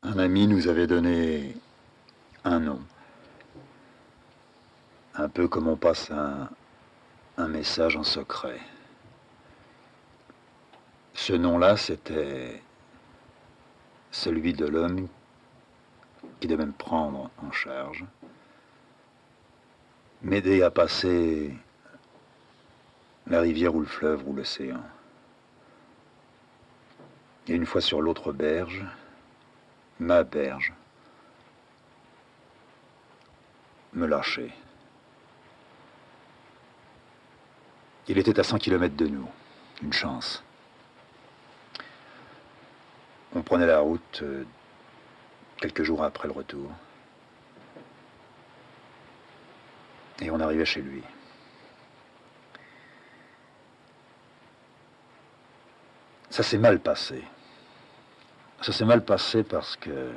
Un ami nous avait donné un nom, un peu comme on passe un message en secret. Ce nom-là, c'était celui de l'homme qui devait me prendre en charge, m'aider à passer la rivière ou le fleuve ou l'océan. Et une fois sur l'autre berge, ma berge, me lâcher. Il était à 100 kilomètres de nous, une chance. On prenait la route quelques jours après le retour. Et on arrivait chez lui. Ça s'est mal passé. Ça s'est mal passé parce que,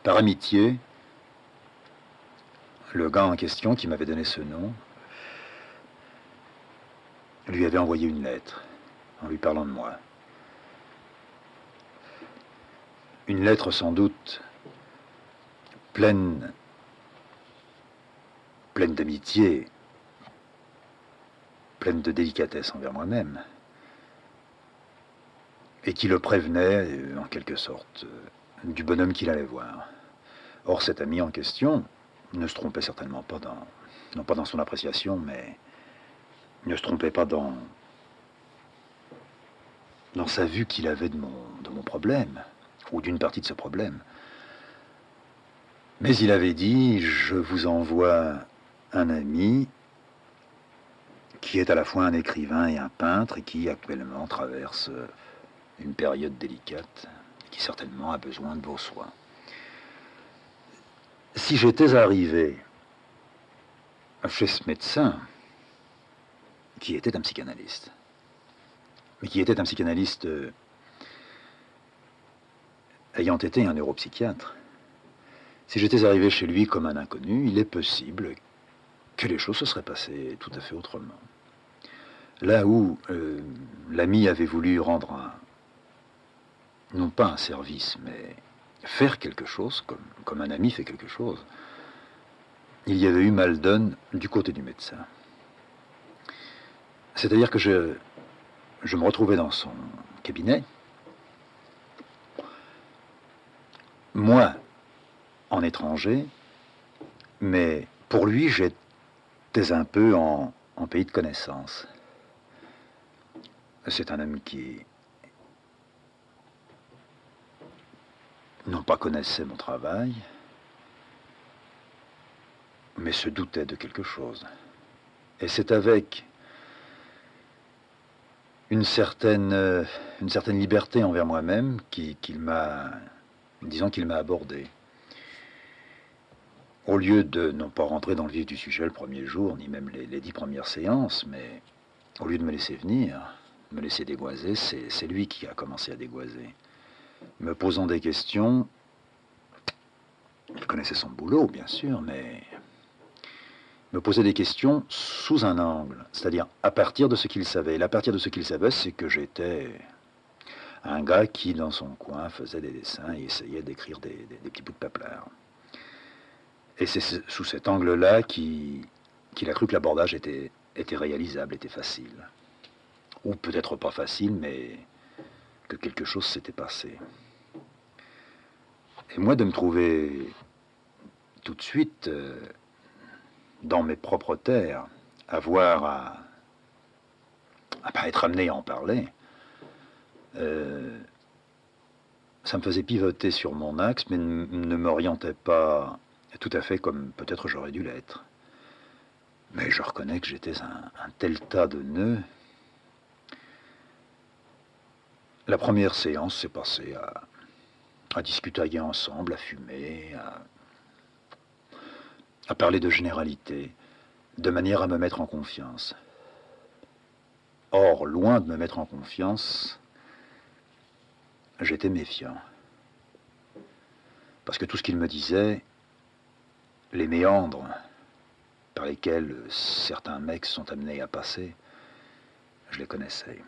par amitié, le gars en question qui m'avait donné ce nom lui avait envoyé une lettre en lui parlant de moi. Une lettre sans doute pleine d'amitié, pleine de délicatesse envers moi-même, et qui le prévenait, en quelque sorte, du bonhomme qu'il allait voir. Or, cet ami en question ne se trompait certainement pas non pas dans son appréciation, mais ne se trompait pas dans sa vue qu'il avait de mon problème, ou d'une partie de ce problème. Mais il avait dit, je vous envoie un ami qui est à la fois un écrivain et un peintre, et qui actuellement traverse une période délicate, qui certainement a besoin de vos soins. Si j'étais arrivé chez ce médecin, qui était un psychanalyste, mais qui était un psychanalyste ayant été un neuropsychiatre, si j'étais arrivé chez lui comme un inconnu, il est possible que les choses se seraient passées tout à fait autrement. Là où l'ami avait voulu rendre non pas un service, mais faire quelque chose, comme un ami fait quelque chose, il y avait eu mal donne du côté du médecin. C'est-à-dire que je me retrouvais dans son cabinet, moi, en étranger, mais pour lui, j'étais un peu en pays de connaissance. C'est un homme qui, non pas connaissait mon travail, mais se doutait de quelque chose. Et c'est avec une certaine liberté envers moi-même qu'il m'a, disons qu'il m'a abordé. Au lieu de, non pas rentrer dans le vif du sujet le premier jour, ni même les 10 premières séances, mais au lieu de me laisser venir, me laisser dégoiser, c'est lui qui a commencé à dégoiser. Me posant des questions, il connaissait son boulot, bien sûr, mais me posait des questions sous un angle, c'est-à-dire à partir de ce qu'il savait. Et à partir de ce qu'il savait, c'est que j'étais un gars qui, dans son coin, faisait des dessins et essayait d'écrire des petits bouts de paplard. Et c'est sous cet angle-là qu'il a cru que l'abordage était réalisable, était facile. Ou peut-être pas facile, mais que quelque chose s'était passé. Et moi, de me trouver tout de suite dans mes propres terres, avoir à pas être amené à en parler, ça me faisait pivoter sur mon axe, mais ne m'orientait pas tout à fait comme peut-être j'aurais dû l'être. Mais je reconnais que j'étais un tel tas de nœuds. La première séance s'est passée à discutailler ensemble, à fumer, à parler de généralités, de manière à me mettre en confiance. Or, loin de me mettre en confiance, j'étais méfiant. Parce que tout ce qu'il me disait, les méandres par lesquels certains mecs sont amenés à passer, je les connaissais.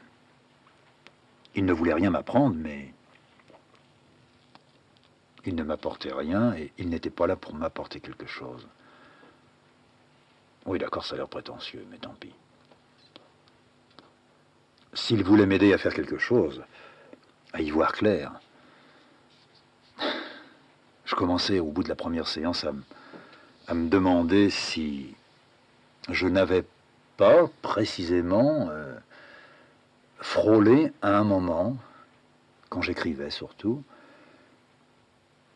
Il ne voulait rien m'apprendre, mais Il ne m'apportait rien et il n'était pas là pour m'apporter quelque chose. Oui, d'accord, ça a l'air prétentieux, mais tant pis. S'il voulait m'aider à faire quelque chose, à y voir clair, je commençais au bout de la première séance à me demander si je n'avais pas précisément frôlé à un moment, quand j'écrivais surtout,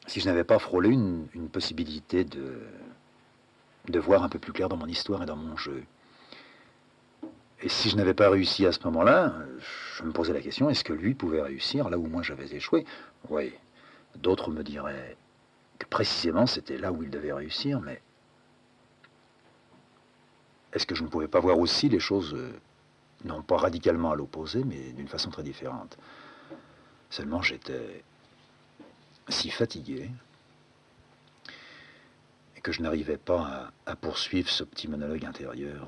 si je n'avais pas frôlé une possibilité de voir un peu plus clair dans mon histoire et dans mon jeu. Et si je n'avais pas réussi à ce moment-là, je me posais la question, est-ce que lui pouvait réussir là où moi j'avais échoué? Oui, d'autres me diraient que précisément c'était là où il devait réussir, mais est-ce que je ne pouvais pas voir aussi les choses, non pas radicalement à l'opposé, mais d'une façon très différente? Seulement j'étais si fatigué que je n'arrivais pas à poursuivre ce petit monologue intérieur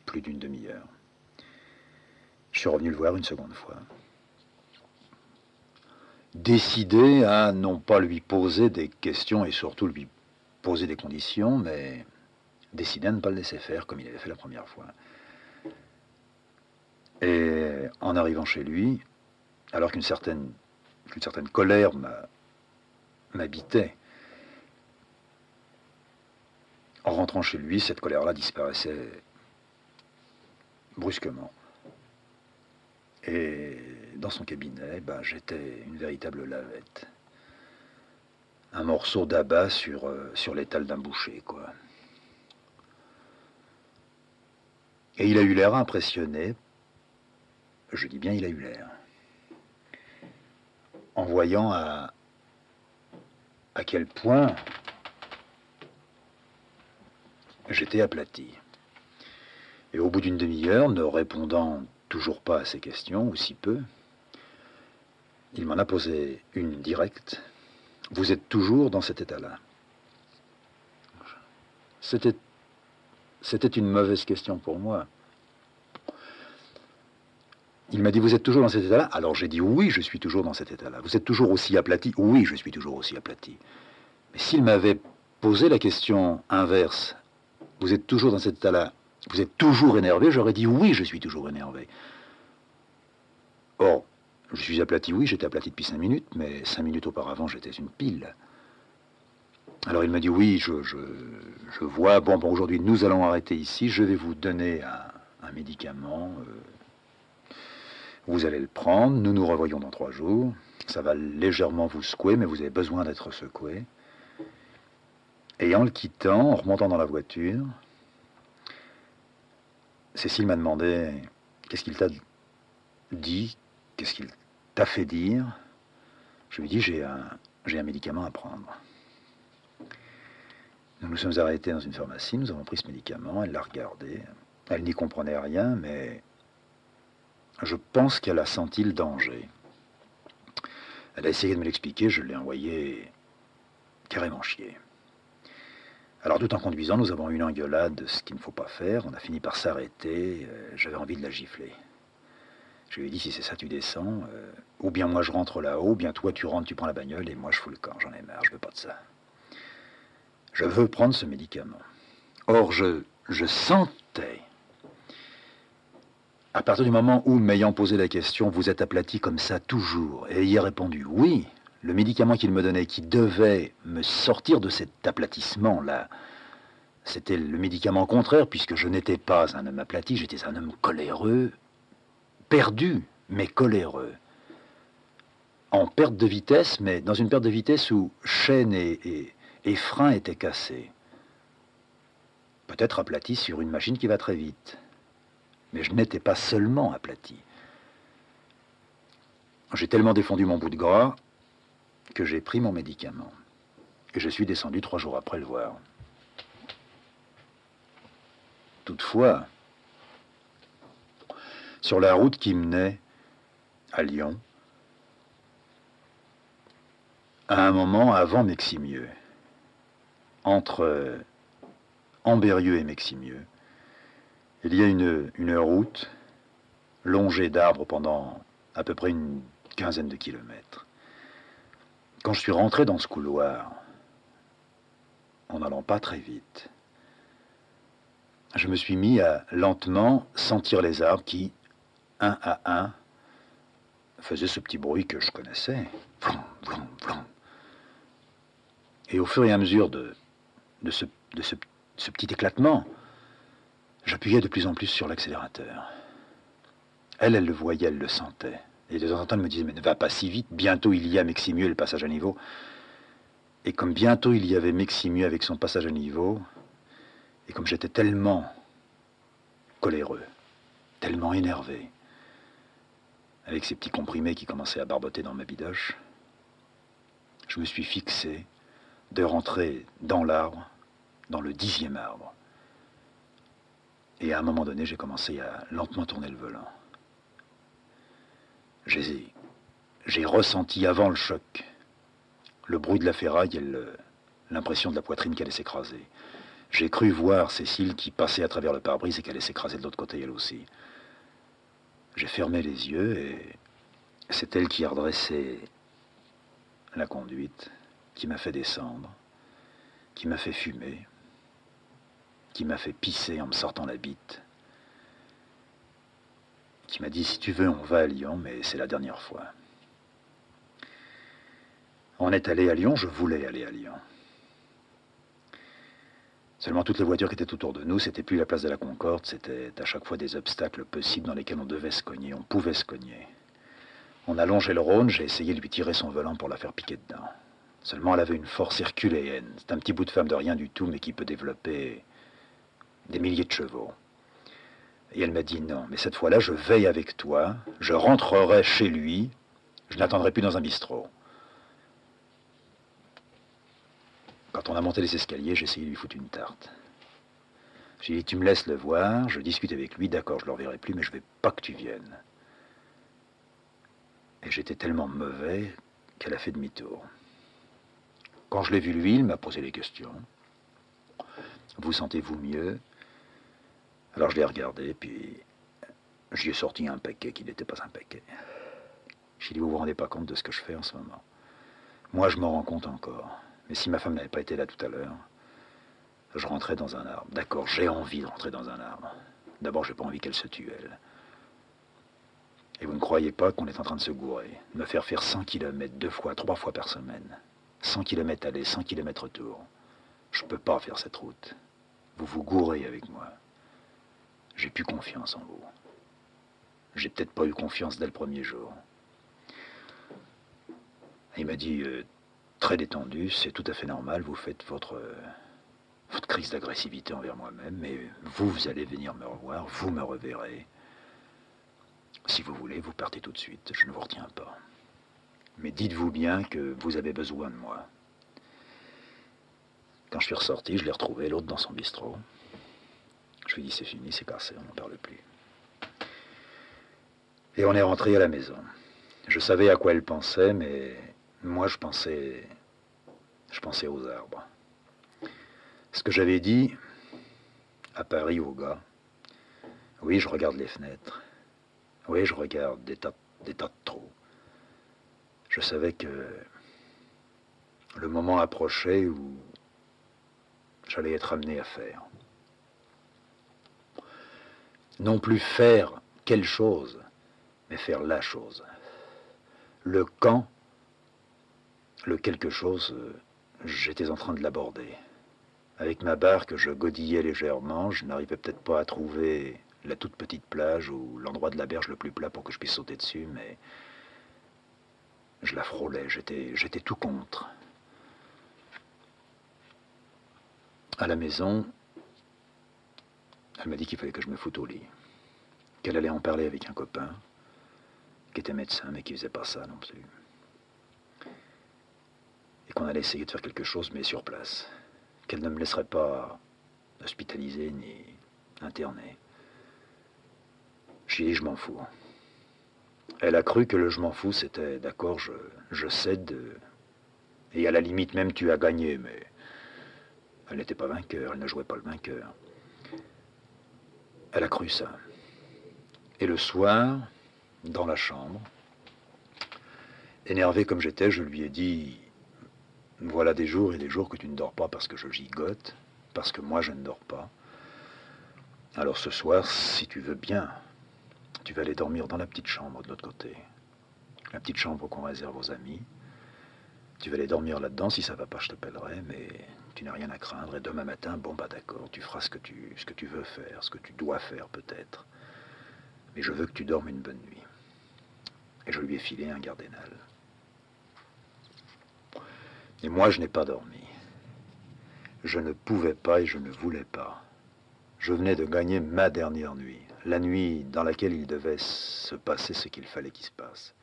plus d'une demi-heure. Je suis revenu le voir une seconde fois, décidé à non pas lui poser des questions et surtout lui poser des conditions, mais décidé à ne pas le laisser faire comme il avait fait la première fois. Et en arrivant chez lui, alors qu'une certaine colère m'habitait, en rentrant chez lui, cette colère-là disparaissait brusquement. Et dans son cabinet, j'étais une véritable lavette. Un morceau d'abat sur l'étal d'un boucher, quoi. Et il a eu l'air impressionné, je dis bien il a eu l'air, en voyant à quel point j'étais aplati. Et au bout d'une demi-heure, ne répondant toujours pas à ses questions, ou si peu, il m'en a posé une directe. Vous êtes toujours dans cet état-là? C'était une mauvaise question pour moi. Il m'a dit, vous êtes toujours dans cet état-là? Alors j'ai dit, oui, je suis toujours dans cet état-là. Vous êtes toujours aussi aplati? Oui, je suis toujours aussi aplati. Mais s'il m'avait posé la question inverse, vous êtes toujours dans cet état-là, vous êtes toujours énervé, j'aurais dit, oui, je suis toujours énervé. Or, je suis aplati, oui, j'étais aplati depuis 5 minutes, mais 5 minutes auparavant, j'étais une pile. Alors il m'a dit, oui, je vois, bon, aujourd'hui, nous allons arrêter ici, je vais vous donner un médicament, vous allez le prendre, nous nous revoyons dans 3 jours, ça va légèrement vous secouer, mais vous avez besoin d'être secoué. Et en le quittant, en remontant dans la voiture, Cécile m'a demandé, qu'est-ce qu'il t'a dit, qu'est-ce qu'il t'a fait dire? Je lui ai dit, j'ai un médicament à prendre. Nous nous sommes arrêtés dans une pharmacie, nous avons pris ce médicament, elle l'a regardé. Elle n'y comprenait rien, mais je pense qu'elle a senti le danger. Elle a essayé de me l'expliquer, je l'ai envoyé carrément chier. Alors tout en conduisant, nous avons eu une engueulade, ce qu'il ne faut pas faire. On a fini par s'arrêter, j'avais envie de la gifler. Je lui ai dit, si c'est ça, tu descends, ou bien moi je rentre là-haut, ou bien toi tu rentres, tu prends la bagnole, et moi je fous le camp, j'en ai marre, je veux pas de ça. Je veux prendre ce médicament. Or, je sentais, à partir du moment où, m'ayant posé la question, vous êtes aplati comme ça toujours, et y a répondu oui, le médicament qu'il me donnait, qui devait me sortir de cet aplatissement-là, c'était le médicament contraire, puisque je n'étais pas un homme aplati, j'étais un homme coléreux, perdu, mais coléreux. En perte de vitesse, mais dans une perte de vitesse où chaîne et frein étaient cassés. Peut-être aplati sur une machine qui va très vite. Mais je n'étais pas seulement aplati. J'ai tellement défendu mon bout de gras que j'ai pris mon médicament. Et je suis descendu 3 jours après le voir. Toutefois, sur la route qui menait à Lyon, à un moment avant Meximieux, entre Ambérieu et Meximieux, il y a une route longée d'arbres pendant à peu près une quinzaine de kilomètres, Quand je suis rentré dans ce couloir, en n'allant pas très vite, je me suis mis à lentement sentir les arbres qui, un à un, faisaient ce petit bruit que je connaissais. Vroom, vroom, vroom. Et au fur et à mesure de ce petit éclatement, j'appuyais de plus en plus sur l'accélérateur. Elle le voyait, elle le sentait. Et de temps en temps, elle me disait, mais ne va pas si vite, bientôt il y a Meximueux et le passage à niveau. Et comme bientôt il y avait Meximueux avec son passage à niveau, et comme j'étais tellement coléreux, tellement énervé, avec ces petits comprimés qui commençaient à barboter dans ma bidoche, je me suis fixé de rentrer dans l'arbre, dans le 10e arbre. Et à un moment donné, j'ai commencé à lentement tourner le volant. J'ai ressenti avant le choc le bruit de la ferraille et l'impression de la poitrine qui allait s'écraser. J'ai cru voir Cécile qui passait à travers le pare-brise et qui allait s'écraser de l'autre côté elle aussi. J'ai fermé les yeux et c'est elle qui a redressé la conduite, qui m'a fait descendre, qui m'a fait fumer, qui m'a fait pisser en me sortant la bite, qui m'a dit, si tu veux, on va à Lyon, mais c'est la dernière fois. On est allé à Lyon, je voulais aller à Lyon. Seulement toutes les voitures qui étaient autour de nous, c'était plus la place de la Concorde, c'était à chaque fois des obstacles possibles dans lesquels on devait se cogner, on pouvait se cogner. On a longé le Rhône, j'ai essayé de lui tirer son volant pour la faire piquer dedans. Seulement elle avait une force herculéenne, c'est un petit bout de femme de rien du tout, mais qui peut développer des milliers de chevaux. Et elle m'a dit non, mais cette fois-là, je veille avec toi, je rentrerai chez lui, je n'attendrai plus dans un bistrot. Quand on a monté les escaliers, j'ai essayé de lui foutre une tarte. J'ai dit, tu me laisses le voir, je discute avec lui, d'accord, je ne le reverrai plus, mais je ne veux pas que tu viennes. Et j'étais tellement mauvais qu'elle a fait demi-tour. Quand je l'ai vu lui, il m'a posé des questions. Vous sentez-vous mieux? Alors je l'ai regardé, puis j'y ai sorti un paquet qui n'était pas un paquet. J'ai dit, vous vous rendez pas compte de ce que je fais en ce moment? Moi, je m'en rends compte encore. Mais si ma femme n'avait pas été là tout à l'heure, je rentrais dans un arbre. D'accord, j'ai envie de rentrer dans un arbre. D'abord, j'ai pas envie qu'elle se tue, elle. Et vous ne croyez pas qu'on est en train de se gourer, de me faire 100 km 2 fois, 3 fois par semaine. 100 km aller, 100 km retour. Je peux pas faire cette route. Vous vous gourrez avec moi. J'ai plus confiance en vous. J'ai peut-être pas eu confiance dès le premier jour. Il m'a dit, très détendu, c'est tout à fait normal, vous faites votre crise d'agressivité envers moi-même, mais vous allez venir me revoir, vous me reverrez. Si vous voulez, vous partez tout de suite, je ne vous retiens pas. Mais dites-vous bien que vous avez besoin de moi. Quand je suis ressorti, je l'ai retrouvé, l'autre dans son bistrot. Je lui ai dit, c'est fini, c'est cassé, on n'en parle plus. Et on est rentré à la maison. Je savais à quoi elle pensait, mais moi je pensais aux arbres. Ce que j'avais dit à Paris au gars, oui, je regarde les fenêtres. Oui, je regarde des tas de trous. Je savais que le moment approchait où j'allais être amené à faire. Non plus faire quelque chose, mais faire la chose. Le quand, le quelque chose, j'étais en train de l'aborder. Avec ma barque, je godillais légèrement, je n'arrivais peut-être pas à trouver la toute petite plage ou l'endroit de la berge le plus plat pour que je puisse sauter dessus, mais je la frôlais, j'étais tout contre. À la maison, elle m'a dit qu'il fallait que je me foute au lit, qu'elle allait en parler avec un copain, qui était médecin, mais qui faisait pas ça non plus. Et qu'on allait essayer de faire quelque chose, mais sur place. Qu'elle ne me laisserait pas hospitalisé ni interné. J'ai dit, je m'en fous. Elle a cru que le je m'en fous, c'était, d'accord, je cède, et à la limite même tu as gagné, mais elle n'était pas vainqueur, elle ne jouait pas le vainqueur. Elle a cru ça. Et le soir, dans la chambre, énervé comme j'étais, je lui ai dit, Voilà des jours et des jours que tu ne dors pas parce que je gigote, parce que moi je ne dors pas. Alors ce soir, si tu veux bien, tu vas aller dormir dans la petite chambre de l'autre côté. La petite chambre qu'on réserve aux amis. Tu vas aller dormir là-dedans, si ça va pas, je t'appellerai, mais tu n'as rien à craindre. Et demain matin, bon bah d'accord, tu feras ce que tu veux faire, ce que tu dois faire peut-être. Mais je veux que tu dormes une bonne nuit. Et je lui ai filé un Gardénal. Et moi, je n'ai pas dormi. Je ne pouvais pas et je ne voulais pas. Je venais de gagner ma dernière nuit, la nuit dans laquelle il devait se passer ce qu'il fallait qu'il se passe.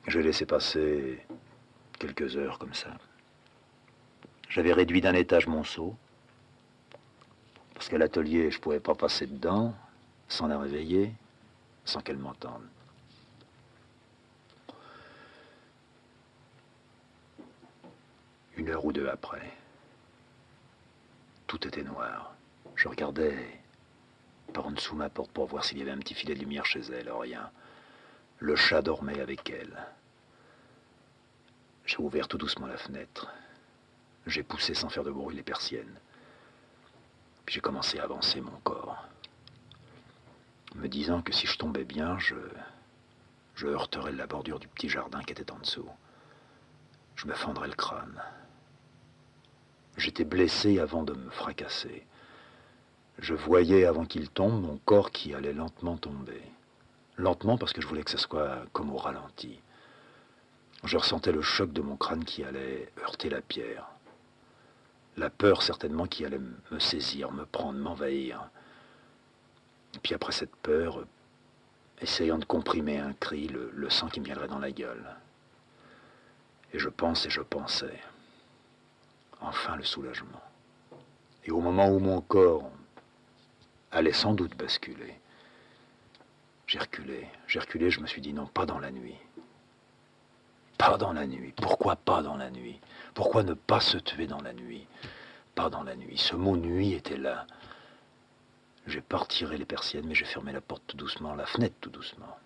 J'ai laissé passer quelques heures comme ça. J'avais réduit d'un étage mon seau, parce qu'à l'atelier, je ne pouvais pas passer dedans sans la réveiller, sans qu'elle m'entende. Une heure ou deux après, tout était noir. Je regardais par en dessous ma porte pour voir s'il y avait un petit filet de lumière chez elle. Rien. Le chat dormait avec elle. J'ai ouvert tout doucement la fenêtre. J'ai poussé sans faire de bruit les persiennes. Puis j'ai commencé à avancer mon corps, me disant que si je tombais bien, je heurterais la bordure du petit jardin qui était en dessous. Je me fendrais le crâne. J'étais blessé avant de me fracasser. Je voyais, avant qu'il tombe, mon corps qui allait lentement tomber. Lentement parce que je voulais que ce soit comme au ralenti. Je ressentais le choc de mon crâne qui allait heurter la pierre. La peur certainement qui allait me saisir, me prendre, m'envahir. Et puis après cette peur, essayant de comprimer un cri, le sang qui me viendrait dans la gueule. Et je pensais. Enfin le soulagement. Et au moment où mon corps allait sans doute basculer, j'ai reculé, je me suis dit non, pas dans la nuit. Pas dans la nuit. Pourquoi pas dans la nuit? Pourquoi ne pas se tuer dans la nuit? Pas dans la nuit. Ce mot nuit était là. J'ai pas retiré les persiennes, mais j'ai fermé la porte tout doucement, la fenêtre tout doucement.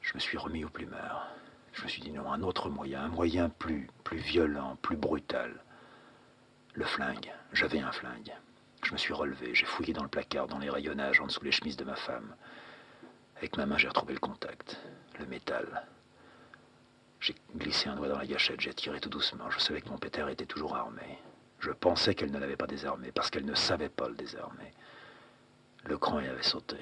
Je me suis remis au plumard. Je me suis dit non, un autre moyen, un moyen plus violent, plus brutal. Le flingue. J'avais un flingue. Je me suis relevé, j'ai fouillé dans le placard, dans les rayonnages, en dessous les chemises de ma femme. Avec ma main, j'ai retrouvé le contact, le métal. J'ai glissé un doigt dans la gâchette, j'ai tiré tout doucement. Je savais que mon pétard était toujours armé. Je pensais qu'elle ne l'avait pas désarmé, parce qu'elle ne savait pas le désarmer. Le cran y avait sauté.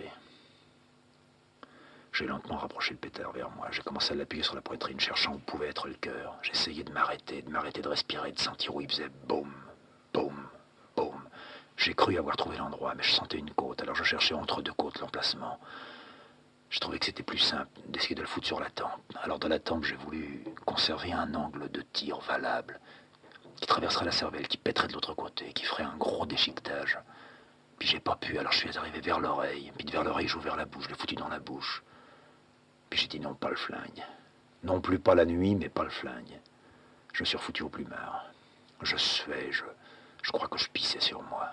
J'ai lentement rapproché le pétard vers moi. J'ai commencé à l'appuyer sur la poitrine, cherchant où pouvait être le cœur. J'essayais de m'arrêter, de respirer, de sentir où il faisait boum, boum, boum. J'ai cru avoir trouvé l'endroit, mais je sentais une côte, alors je cherchais entre deux côtes l'emplacement. Je trouvais que c'était plus simple d'essayer de le foutre sur la tempe. Alors de la tempe, j'ai voulu conserver un angle de tir valable, qui traverserait la cervelle, qui pèterait de l'autre côté, qui ferait un gros déchiquetage. Puis j'ai pas pu, alors je suis arrivé vers l'oreille. Puis de vers l'oreille, j'ai ouvert la bouche, je l'ai foutu dans la bouche. Puis j'ai dit non, pas le flingue. Non plus pas la nuit, mais pas le flingue. Je me suis refoutu au plumard. Je suais, je crois que je pissais sur moi.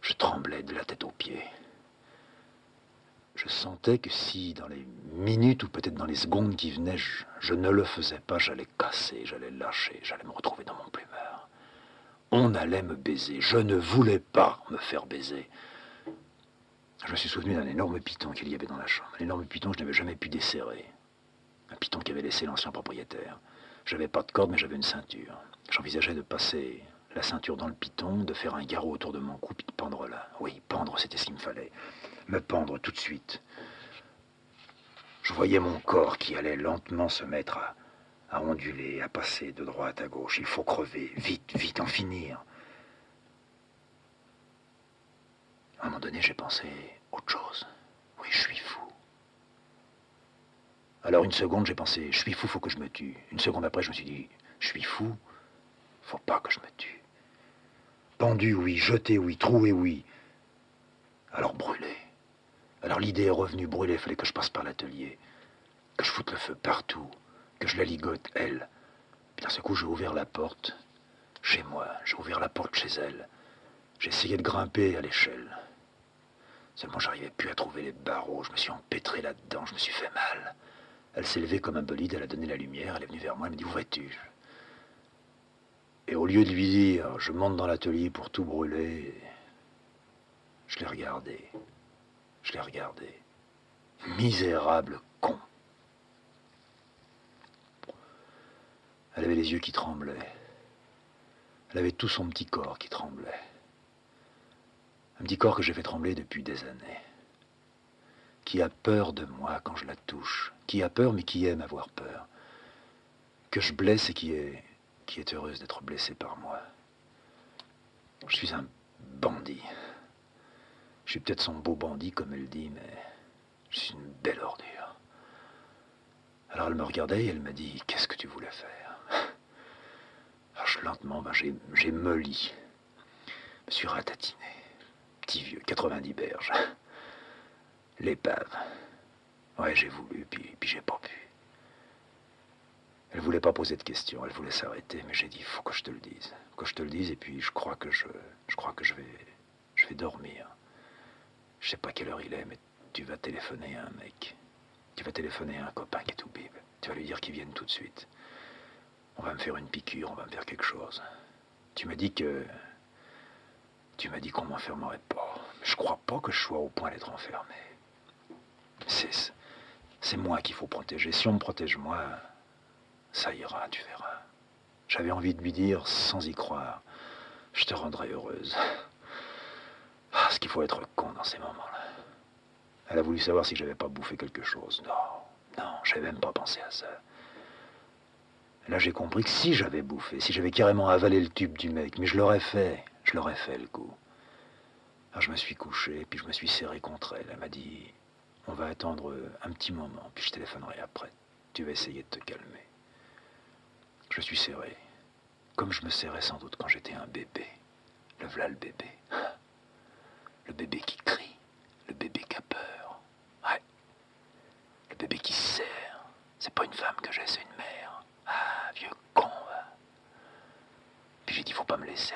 Je tremblais de la tête aux pieds. Je sentais que si, dans les minutes ou peut-être dans les secondes qui venaient, je ne le faisais pas, j'allais casser, j'allais lâcher, j'allais me retrouver dans mon plumard. On allait me baiser. Je ne voulais pas me faire baiser. Je me suis souvenu d'un énorme piton qu'il y avait dans la chambre. Un énorme piton que je n'avais jamais pu desserrer. Un piton qu'avait laissé l'ancien propriétaire. J'avais pas de corde, mais j'avais une ceinture. J'envisageais de passer la ceinture dans le piton, de faire un garrot autour de mon cou, puis de pendre là. Oui, pendre, c'était ce qu'il me fallait. Me pendre tout de suite. Je voyais mon corps qui allait lentement se mettre à onduler, à passer de droite à gauche. Il faut crever, vite, vite, en finir. À un moment donné, j'ai pensé autre chose. Oui, je suis fou. Alors une seconde, j'ai pensé, je suis fou, faut que je me tue. Une seconde après, je me suis dit, je suis fou, faut pas que je me tue. Pendu, oui, jeté, oui, troué, oui. Alors brûler. Alors l'idée est revenue, brûler, il fallait que je passe par l'atelier, que je foute le feu partout, que je la ligote, elle. Puis d'un seul coup, j'ai ouvert la porte, chez moi, j'ai ouvert la porte chez elle. J'ai essayé de grimper à l'échelle. Seulement, j'arrivais plus à trouver les barreaux, je me suis empêtré là-dedans, je me suis fait mal. Elle s'est levée comme un bolide, elle a donné la lumière, elle est venue vers moi, elle m'a dit « Où vas-tu » Et au lieu de lui dire « Je monte dans l'atelier pour tout brûler », je l'ai regardé. Je l'ai regardé. Misérable con. Elle avait les yeux qui tremblaient. Elle avait tout son petit corps qui tremblait. Un petit corps que j'ai fait trembler depuis des années. Qui a peur de moi quand je la touche. Qui a peur mais qui aime avoir peur. Que je blesse et qui est heureuse d'être blessée par moi. Je suis un bandit. Je suis peut-être son beau bandit comme elle dit, mais je suis une belle ordure. Alors elle me regardait et elle m'a dit « Qu'est-ce que tu voulais faire ?» Alors lentement, j'ai molli. Je me suis ratatiné. Petit vieux, 90 berges. L'épave. Ouais, j'ai voulu, puis j'ai pas pu. Elle voulait pas poser de questions, elle voulait s'arrêter, mais j'ai dit, faut que je te le dise. Faut que je te le dise, et puis je crois que je vais dormir. Je sais pas quelle heure il est, mais tu vas téléphoner à un mec. Tu vas téléphoner à un copain qui est au bib. Tu vas lui dire qu'il vienne tout de suite. On va me faire une piqûre, on va me faire quelque chose. Tu m'as dit qu'on m'enfermerait pas. Je crois pas que je sois au point d'être enfermé. C'est moi qu'il faut protéger. Si on me protège moi, ça ira, tu verras. J'avais envie de lui dire, sans y croire, je te rendrai heureuse. Ah, ce qu'il faut être con dans ces moments-là. Elle a voulu savoir si j'avais pas bouffé quelque chose. Non, j'avais même pas pensé à ça. Là, j'ai compris que si j'avais bouffé, si j'avais carrément avalé le tube du mec, mais je l'aurais fait le coup. Alors je me suis couché, puis je me suis serré contre elle. Elle m'a dit, on va attendre un petit moment, puis je téléphonerai après. Tu vas essayer de te calmer. Je me suis serré, comme je me serrais sans doute quand j'étais un bébé. Le v'là le bébé. Le bébé qui crie, le bébé qui a peur. Ouais, le bébé qui se serre. C'est pas une femme que j'ai, c'est une mère. Ah, vieux con, va. Puis j'ai dit, faut pas me laisser.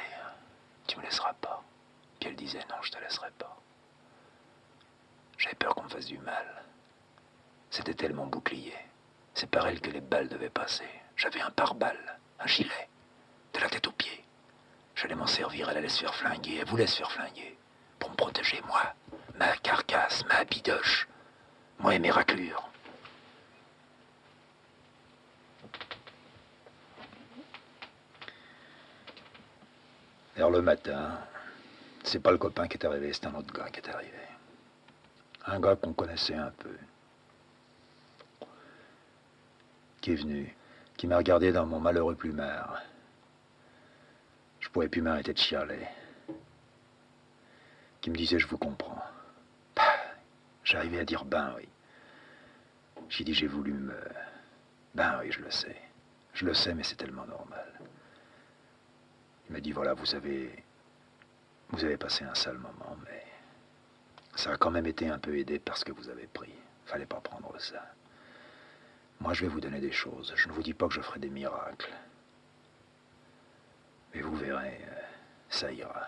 Tu me laisseras pas. Puis elle disait, non, je te laisserai pas. J'avais peur qu'on me fasse du mal. C'était elle mon bouclier. C'est par elle que les balles devaient passer. J'avais un pare-balles, un gilet, de la tête aux pieds. J'allais m'en servir, elle allait se faire flinguer, elle voulait se faire flinguer. Pour me protéger, moi, ma carcasse, ma bidoche, moi et mes raclures. Vers le matin, c'est pas le copain qui est arrivé, c'est un autre gars qui est arrivé. Un gars qu'on connaissait un peu. Qui est venu, qui m'a regardé dans mon malheureux plumard. Je pouvais plus m'arrêter de chialer. Qui me disait, je vous comprends. J'arrivais à dire, ben oui. J'ai dit, j'ai voulu me... Ben oui, je le sais. Je le sais, mais c'est tellement normal. Il m'a dit, voilà, vous avez passé un sale moment, mais ça a quand même été un peu aidé par ce que vous avez pris. Fallait pas prendre ça. Moi, je vais vous donner des choses. Je ne vous dis pas que je ferai des miracles. Mais vous verrez, ça ira.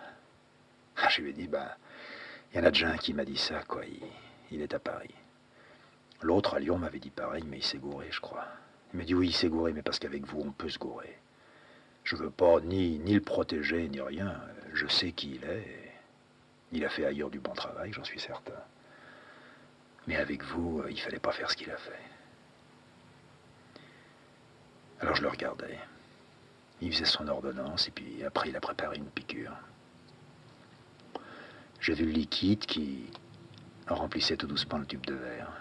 Je lui ai dit, ben, il y en a déjà un qui m'a dit ça, quoi. Il est à Paris. L'autre, à Lyon, m'avait dit pareil, mais il s'est gouré, je crois. Il m'a dit, oui, il s'est gouré, mais parce qu'avec vous, on peut se gourer. Je veux pas ni le protéger, ni rien. Je sais qui il est. Et il a fait ailleurs du bon travail, j'en suis certain. Mais avec vous, il fallait pas faire ce qu'il a fait. Alors je le regardais. Il faisait son ordonnance, et puis après, il a préparé une piqûre. J'ai vu le liquide qui remplissait tout doucement le tube de verre.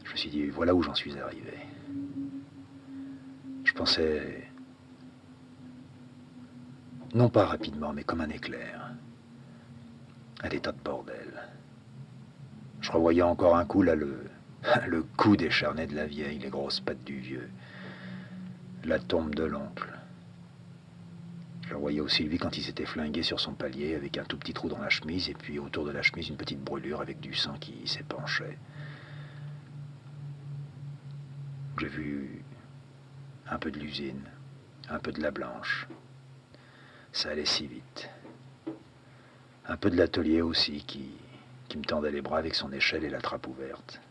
Je me suis dit, voilà où j'en suis arrivé. Je pensais, non pas rapidement, mais comme un éclair, à des tas de bordel. Je revoyais encore un coup, là, le cou décharné de la vieille, les grosses pattes du vieux, la tombe de l'oncle. Je voyais aussi lui quand il s'était flingué sur son palier avec un tout petit trou dans la chemise et puis autour de la chemise une petite brûlure avec du sang qui s'épanchait. J'ai vu un peu de l'usine, un peu de la blanche. Ça allait si vite. Un peu de l'atelier aussi qui me tendait les bras avec son échelle et la trappe ouverte.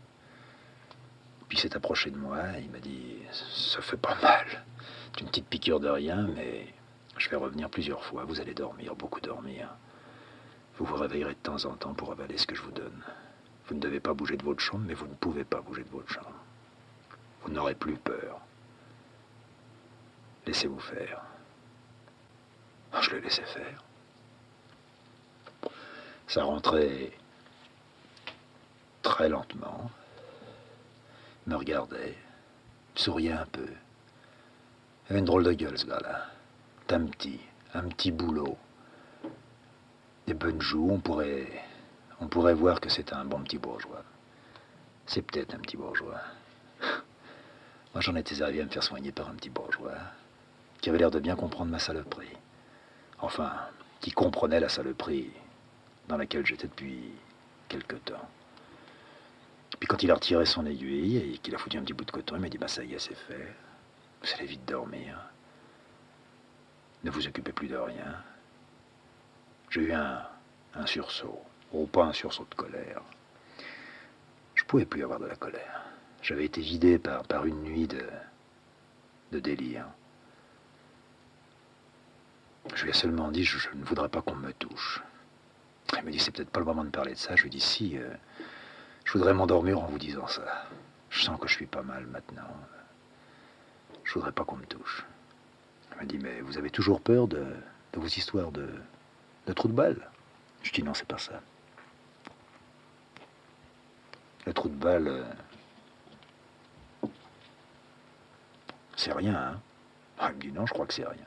Puis il s'est approché de moi, et il m'a dit, ça fait pas mal. C'est une petite piqûre de rien, mais je vais revenir plusieurs fois. Vous allez dormir, beaucoup dormir. Vous vous réveillerez de temps en temps pour avaler ce que je vous donne. Vous ne devez pas bouger de votre chambre, mais vous ne pouvez pas bouger de votre chambre. Vous n'aurez plus peur. Laissez-vous faire. Je le laissais faire. Ça rentrait très lentement, me regardait, souriait un peu. Il avait une drôle de gueule, ce gars-là. Un petit boulot. Des bonnes joues, on pourrait voir que c'est un bon petit bourgeois. C'est peut-être un petit bourgeois. Moi, j'en étais arrivé à me faire soigner par un petit bourgeois qui avait l'air de bien comprendre ma saloperie. Enfin, qui comprenait la saloperie dans laquelle j'étais depuis quelque temps. Puis quand il a retiré son aiguille et qu'il a foutu un petit bout de coton, il m'a dit, bah ça y est, c'est fait. Vous allez vite dormir. Ne vous occupez plus de rien. J'ai eu un sursaut. Oh, pas un sursaut de colère. Je pouvais plus avoir de la colère. J'avais été vidé par une nuit de délire. Je lui ai seulement dit, je ne voudrais pas qu'on me touche. Il me dit, c'est peut-être pas le moment de parler de ça. Je lui ai dit, si, je voudrais m'endormir en vous disant ça. Je sens que je suis pas mal maintenant. Je voudrais pas qu'on me touche. Il m'a dit, mais vous avez toujours peur de vos histoires de trous de balle? Je dis, non, c'est pas ça. Le trou de balle, c'est rien, hein? Il me dit, non, je crois que c'est rien.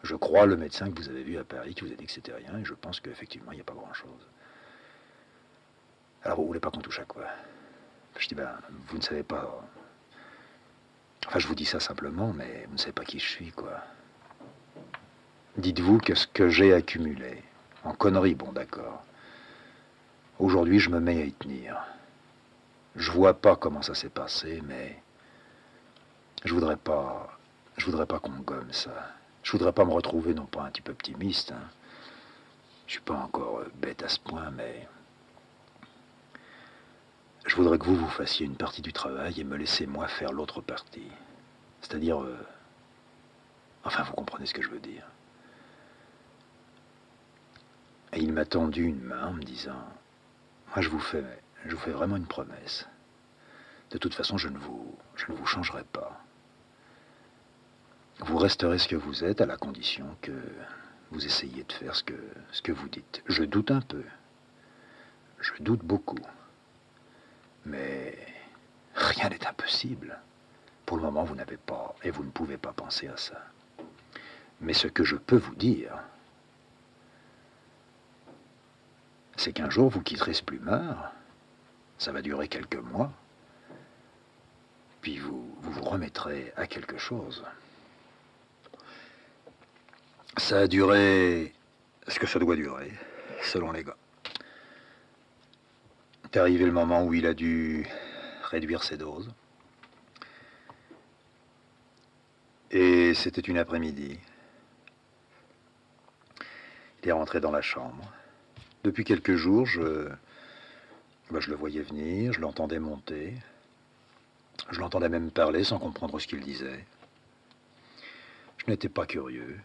Je crois le médecin que vous avez vu à Paris qui vous a dit que c'était rien, et je pense qu'effectivement, il n'y a pas grand-chose. Alors, vous voulez pas qu'on touche à quoi? Je dis, ben, vous ne savez pas... Enfin, je vous dis ça simplement, mais vous ne savez pas qui je suis, quoi. Dites-vous que ce que j'ai accumulé, en conneries, bon, d'accord. Aujourd'hui, je me mets à y tenir. Je vois pas comment ça s'est passé, mais... Je voudrais pas qu'on me gomme ça. Je voudrais pas me retrouver, non pas un petit peu optimiste, hein. Je suis pas encore bête à ce point, mais... Je voudrais que vous fassiez une partie du travail et me laissez moi faire l'autre partie. C'est-à-dire... Enfin, vous comprenez ce que je veux dire. Et il m'a tendu une main en me disant... Moi, je vous fais vraiment une promesse. De toute façon, je ne vous changerai pas. Vous resterez ce que vous êtes à la condition que vous essayiez de faire ce que vous dites. Je doute un peu. Je doute beaucoup. Mais rien n'est impossible. Pour le moment, vous n'avez pas, et vous ne pouvez pas penser à ça. Mais ce que je peux vous dire, c'est qu'un jour, vous quitterez ce plumard. Ça va durer quelques mois. Puis vous remettrez à quelque chose. Ça a duré ce que ça doit durer, selon les gars. C'est arrivé le moment où il a dû réduire ses doses. Et c'était une après-midi. Il est rentré dans la chambre. Depuis quelques jours, je le voyais venir, je l'entendais monter. Je l'entendais même parler sans comprendre ce qu'il disait. Je n'étais pas curieux.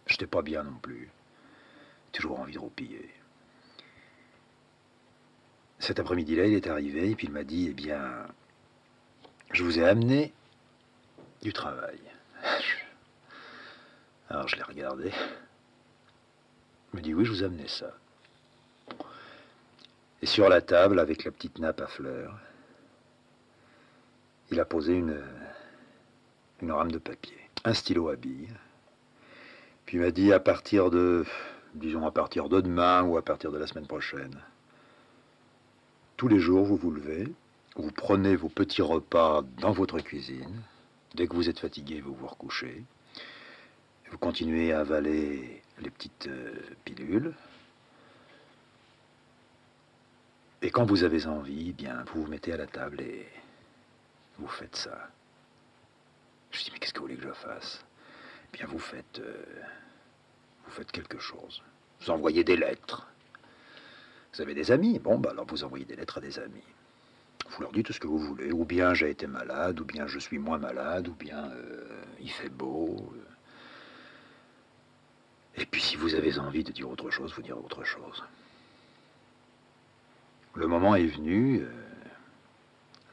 Je n'étais pas bien non plus. Toujours envie de roupiller. Cet après-midi-là, il est arrivé et puis il m'a dit, eh bien, je vous ai amené du travail. Alors je l'ai regardé. Il me dit, oui, je vous ai amené ça. Et sur la table, avec la petite nappe à fleurs, il a posé une rame de papier, un stylo à billes. Puis il m'a dit, à partir de demain ou à partir de la semaine prochaine, tous les jours, vous vous levez, vous prenez vos petits repas dans votre cuisine. Dès que vous êtes fatigué, vous vous recouchez. Vous continuez à avaler les petites pilules. Et quand vous avez envie, bien, vous vous mettez à la table et vous faites ça. Je dis, mais qu'est-ce que vous voulez que je fasse? Bien, vous faites quelque chose. Vous envoyez des lettres. Vous avez des amis? Bon, bah alors vous envoyez des lettres à des amis. Vous leur dites ce que vous voulez. Ou bien j'ai été malade, ou bien je suis moins malade, ou bien il fait beau. Et puis si vous avez envie de dire autre chose, vous direz autre chose. Le moment est venu,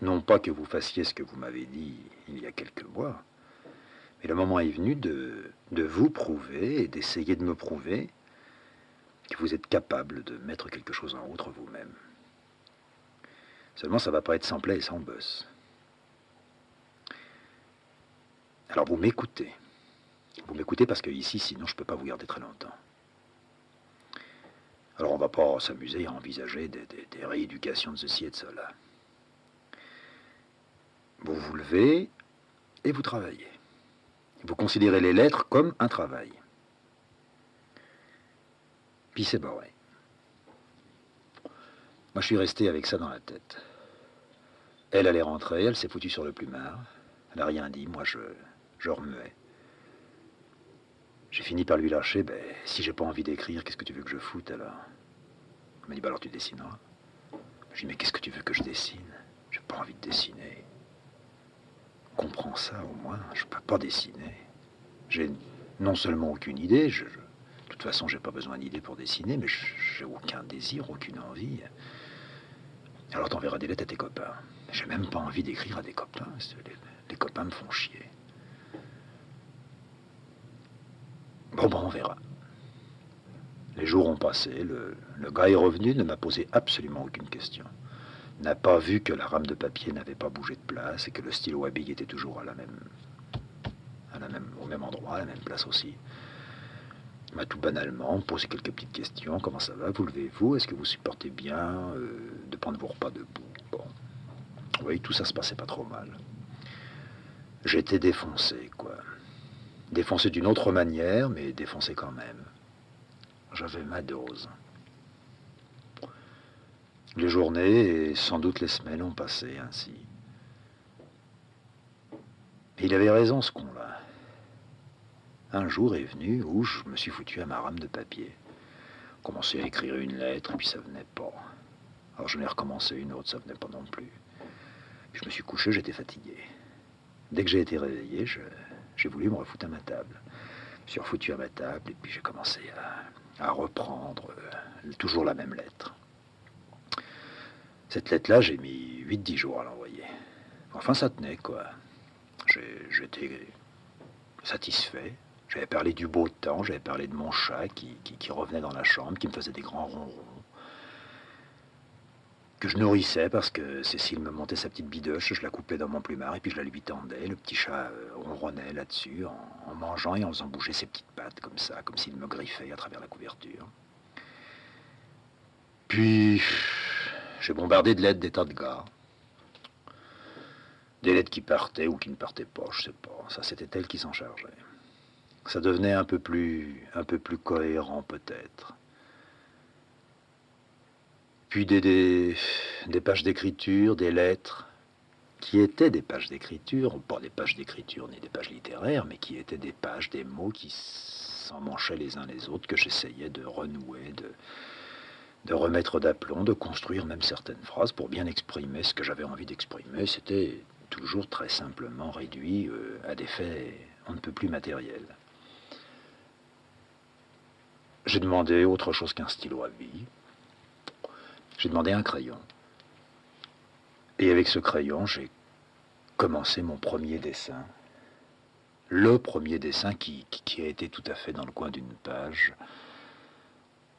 non pas que vous fassiez ce que vous m'avez dit il y a quelques mois, mais le moment est venu de vous prouver et d'essayer de me prouver que vous êtes capable de mettre quelque chose en route vous-même. Seulement, ça ne va pas être sans plaie et sans bosse. Alors vous m'écoutez. Vous m'écoutez parce que ici, sinon, je ne peux pas vous garder très longtemps. Alors on ne va pas s'amuser à envisager des rééducations de ceci et de cela. Vous vous levez et vous travaillez. Vous considérez les lettres comme un travail. Puis c'est barré. Moi, je suis resté avec ça dans la tête. Elle allait rentrer, elle s'est foutue sur le plumard. Elle n'a rien dit, moi, je remuais. J'ai fini par lui lâcher, si j'ai pas envie d'écrire, qu'est-ce que tu veux que je foute, alors? Elle m'a dit, alors tu dessineras. J'ai dit, mais qu'est-ce que tu veux que je dessine? J'ai pas envie de dessiner. Comprends ça, au moins, je peux pas dessiner. J'ai non seulement aucune idée, de toute façon, j'ai pas besoin d'idée pour dessiner, mais j'ai aucun désir, aucune envie. Alors t'enverras des lettres à tes copains. J'ai même pas envie d'écrire à des copains. Les copains me font chier. Bon, on verra. Les jours ont passé, le gars est revenu, ne m'a posé absolument aucune question. N'a pas vu que la rame de papier n'avait pas bougé de place et que le stylo à billes était toujours au même endroit, à la même place aussi. Il m'a tout banalement posé quelques petites questions. Comment ça va? Vous levez-vous? Est-ce que vous supportez bien de prendre vos repas debout? Bon. Oui, tout ça se passait pas trop mal. J'étais défoncé, quoi. Défoncé d'une autre manière, mais défoncé quand même. J'avais ma dose. Les journées et sans doute les semaines ont passé ainsi. Et il avait raison, ce con-là. Un jour est venu où je me suis foutu à ma rame de papier. Commencé à écrire une lettre, et puis ça venait pas. Alors j'en ai recommencé une autre, ça venait pas non plus. Puis je me suis couché, j'étais fatigué. Dès que j'ai été réveillé, j'ai voulu me refoutre à ma table. Je me suis refoutu à ma table, et puis j'ai commencé à reprendre toujours la même lettre. Cette lettre-là, j'ai mis 8-10 jours à l'envoyer. Enfin, ça tenait, quoi. J'étais satisfait. J'avais parlé du beau temps, j'avais parlé de mon chat qui revenait dans la chambre, qui me faisait des grands ronrons. Que je nourrissais parce que Cécile me montait sa petite bidoche, je la coupais dans mon plumard et puis je la lui tendais. Le petit chat ronronnait là-dessus en mangeant et en faisant bouger ses petites pattes comme ça, comme s'il me griffait à travers la couverture. Puis, j'ai bombardé de lettres des tas de gars. Des lettres qui partaient ou qui ne partaient pas, je sais pas. Ça, c'était elle qui s'en chargeait. Ça devenait un peu plus cohérent peut-être. Puis des pages d'écriture, des lettres, qui étaient des pages d'écriture, pas des pages d'écriture ni des pages littéraires, mais qui étaient des pages, des mots qui s'emmanchaient les uns les autres, que j'essayais de renouer, de remettre d'aplomb, de construire même certaines phrases pour bien exprimer ce que j'avais envie d'exprimer. C'était toujours très simplement réduit à des faits on ne peut plus matériels. J'ai demandé autre chose qu'un stylo à billes. J'ai demandé un crayon. Et avec ce crayon, j'ai commencé mon premier dessin. Le premier dessin qui a été tout à fait dans le coin d'une page,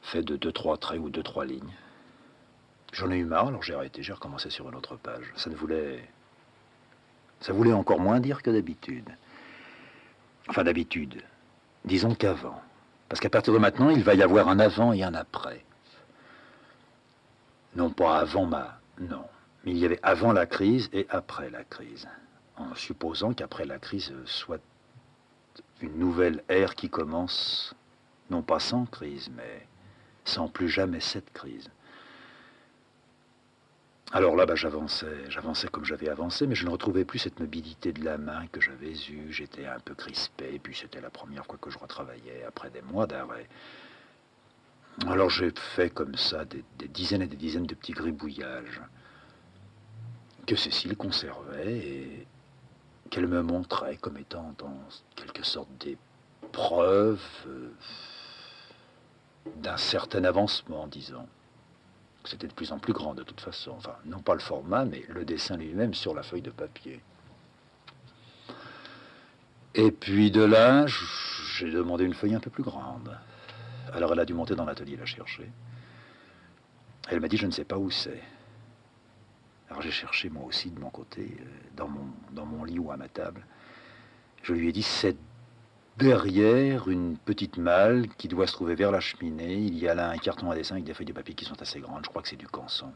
fait de 2-3 traits ou 2-3 lignes. J'en ai eu marre, alors j'ai arrêté, j'ai recommencé sur une autre page. Ça voulait encore moins dire que d'habitude. Enfin, d'habitude. Disons qu'avant. Parce qu'à partir de maintenant, il va y avoir un avant et un après. Non pas avant non. Mais il y avait avant la crise et après la crise. En supposant qu'après la crise soit une nouvelle ère qui commence, non pas sans crise, mais sans plus jamais cette crise. Alors là, j'avançais comme j'avais avancé, mais je ne retrouvais plus cette mobilité de la main que j'avais eue. J'étais un peu crispé, puis c'était la première fois que je retravaillais après des mois d'arrêt. Alors j'ai fait comme ça des dizaines et des dizaines de petits gribouillages. que Cécile conservait et qu'elle me montrait comme étant dans quelque sorte des preuves d'un certain avancement, disons. C'était de plus en plus grand de toute façon. Enfin, non pas le format, mais le dessin lui-même sur la feuille de papier. Et puis de là, j'ai demandé une feuille un peu plus grande. Alors elle a dû monter dans l'atelier la chercher. Elle m'a dit, je ne sais pas où c'est. Alors j'ai cherché moi aussi de mon côté, dans mon lit ou à ma table. Je lui ai dit, c'est derrière une petite malle qui doit se trouver vers la cheminée. Il y a là un carton à dessin avec des feuilles de papier qui sont assez grandes. Je crois que c'est du canson.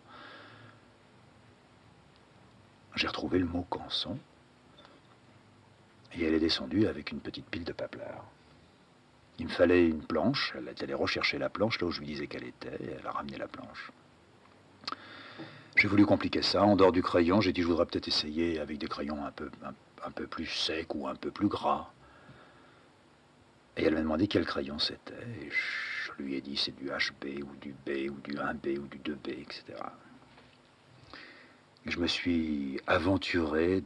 J'ai retrouvé le mot canson. Et elle est descendue avec une petite pile de paplard. Il me fallait une planche. Elle est allée rechercher la planche là où je lui disais qu'elle était. Et elle a ramené la planche. J'ai voulu compliquer ça. En dehors du crayon, j'ai dit je voudrais peut-être essayer avec des crayons un peu plus secs ou un peu plus gras. Et elle m'a demandé quel crayon c'était. Et je lui ai dit c'est du HB ou du B ou du 1B ou du 2B, etc. Et je me suis aventuré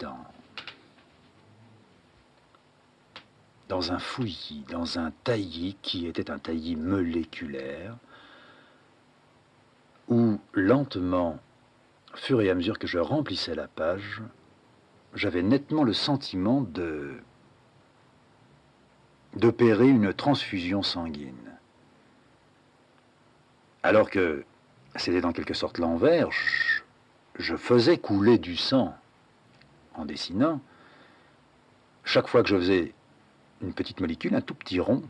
dans un fouillis, dans un taillis qui était un taillis moléculaire, où lentement, au fur et à mesure que je remplissais la page, j'avais nettement le sentiment d'opérer une transfusion sanguine. Alors que c'était en quelque sorte l'envers, je faisais couler du sang en dessinant. Chaque fois que je faisais une petite molécule, un tout petit rond,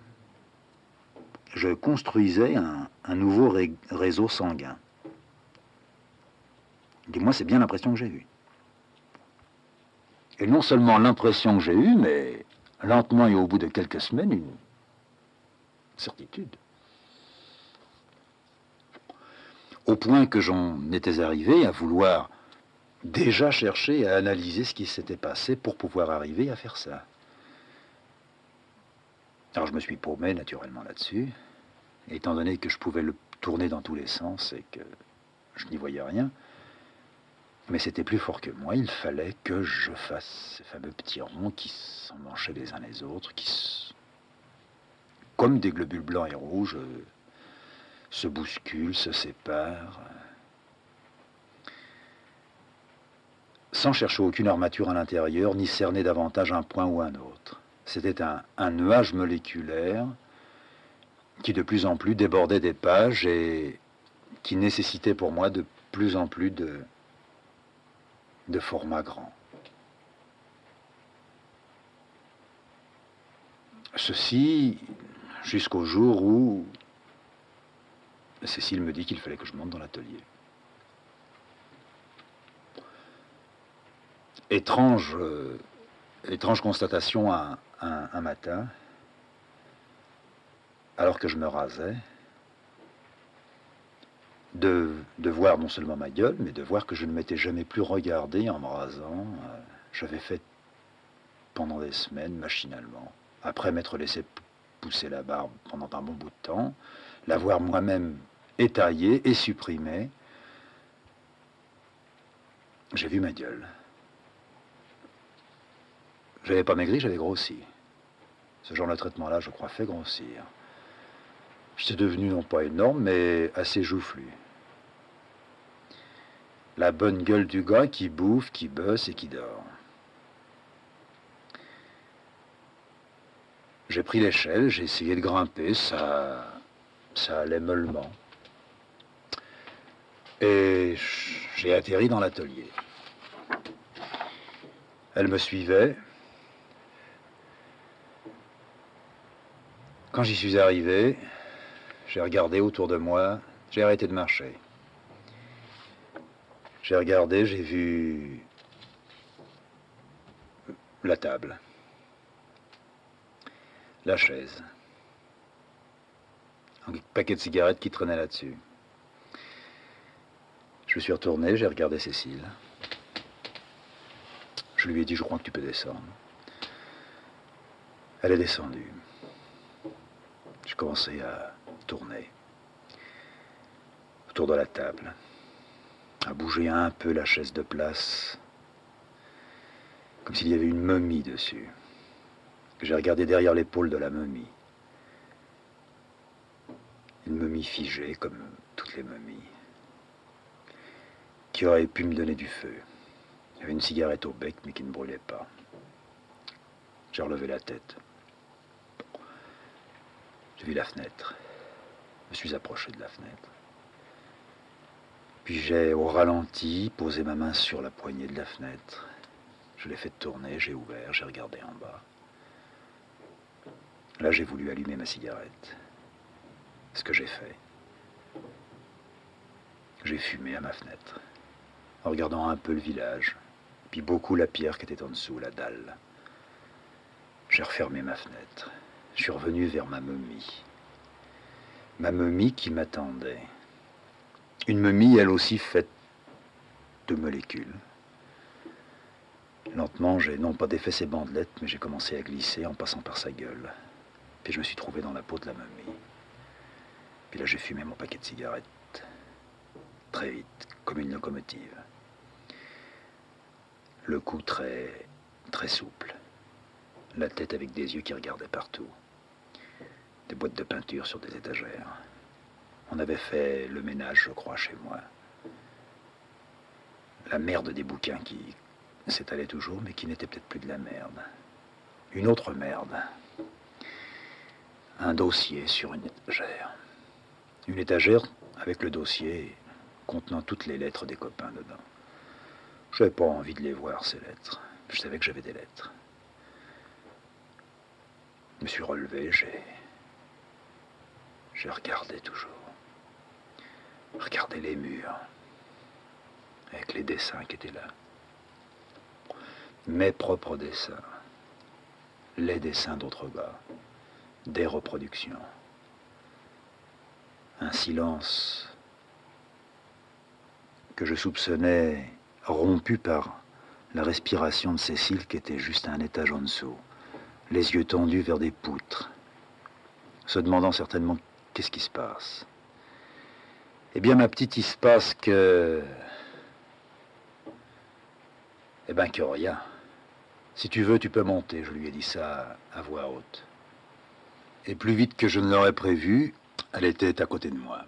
je construisais un nouveau réseau sanguin. Du moins, c'est bien l'impression que j'ai eue. Et non seulement l'impression que j'ai eue, mais lentement et au bout de quelques semaines, une certitude. Au point que j'en étais arrivé à vouloir déjà chercher à analyser ce qui s'était passé pour pouvoir arriver à faire ça. Alors je me suis paumé naturellement là-dessus, étant donné que je pouvais le tourner dans tous les sens et que je n'y voyais rien. Mais c'était plus fort que moi, il fallait que je fasse ces fameux petits ronds qui s'emmanchaient les uns les autres, comme des globules blancs et rouges, se bousculent, se séparent, sans chercher aucune armature à l'intérieur, ni cerner davantage un point ou un autre. C'était un nuage moléculaire qui de plus en plus débordait des pages et qui nécessitait pour moi de plus en plus de format grand. Ceci jusqu'au jour où Cécile me dit qu'il fallait que je monte dans l'atelier. Étrange constatation un matin, alors que je me rasais, de voir non seulement ma gueule, mais de voir que je ne m'étais jamais plus regardé en me rasant. J'avais fait pendant des semaines, machinalement, après m'être laissé pousser la barbe pendant un bon bout de temps, l'avoir moi-même étaillée et supprimée. J'ai vu ma gueule. J'avais pas maigri, j'avais grossi. Ce genre de traitement-là, je crois, fait grossir. J'étais devenu non pas énorme, mais assez joufflu. La bonne gueule du gars qui bouffe, qui bosse et qui dort. J'ai pris l'échelle, j'ai essayé de grimper, ça allait mollement. Et j'ai atterri dans l'atelier. Elle me suivait. Quand j'y suis arrivé, j'ai regardé autour de moi, j'ai arrêté de marcher. J'ai regardé, j'ai vu la table, la chaise, un paquet de cigarettes qui traînait là-dessus. Je me suis retourné, j'ai regardé Cécile. Je lui ai dit, je crois que tu peux descendre. Elle est descendue. J'ai commencé à tourner autour de la table. à bouger un peu la chaise de place, comme s'il y avait une momie dessus. J'ai regardé derrière l'épaule de la momie. Une momie figée, comme toutes les momies, qui aurait pu me donner du feu. Il y avait une cigarette au bec, mais qui ne brûlait pas. J'ai relevé la tête. J'ai vu la fenêtre. Je me suis approché de la fenêtre. Puis j'ai, au ralenti, posé ma main sur la poignée de la fenêtre. Je l'ai fait tourner, j'ai ouvert, j'ai regardé en bas. Là, j'ai voulu allumer ma cigarette. Ce que j'ai fait. J'ai fumé à ma fenêtre, en regardant un peu le village, puis beaucoup la pierre qui était en dessous, la dalle. J'ai refermé ma fenêtre. Je suis revenu vers ma momie. Ma momie qui m'attendait. Une momie, elle aussi, faite de molécules. Lentement, j'ai non pas défait ses bandelettes, mais j'ai commencé à glisser en passant par sa gueule. Puis je me suis trouvé dans la peau de la momie. Puis là, j'ai fumé mon paquet de cigarettes. Très vite, comme une locomotive. Le cou très, très souple. La tête avec des yeux qui regardaient partout. Des boîtes de peinture sur des étagères. On avait fait le ménage, je crois, chez moi. La merde des bouquins qui s'étalait toujours, mais qui n'était peut-être plus de la merde. Une autre merde. Un dossier sur une étagère. Une étagère avec le dossier contenant toutes les lettres des copains dedans. Je n'avais pas envie de les voir, ces lettres. Je savais que j'avais des lettres. Je me suis relevé, j'ai regardé toujours. Regardé les murs, avec les dessins qui étaient là. Mes propres dessins. Les dessins d'autres gars. Des reproductions. Un silence que je soupçonnais rompu par la respiration de Cécile qui était juste à un étage en dessous, les yeux tendus vers des poutres, se demandant certainement qu'est-ce qui se passe. Eh bien, ma petite, il se passe que... Eh ben, que rien. Si tu veux, tu peux monter, je lui ai dit ça à voix haute. Et plus vite que je ne l'aurais prévu, elle était à côté de moi.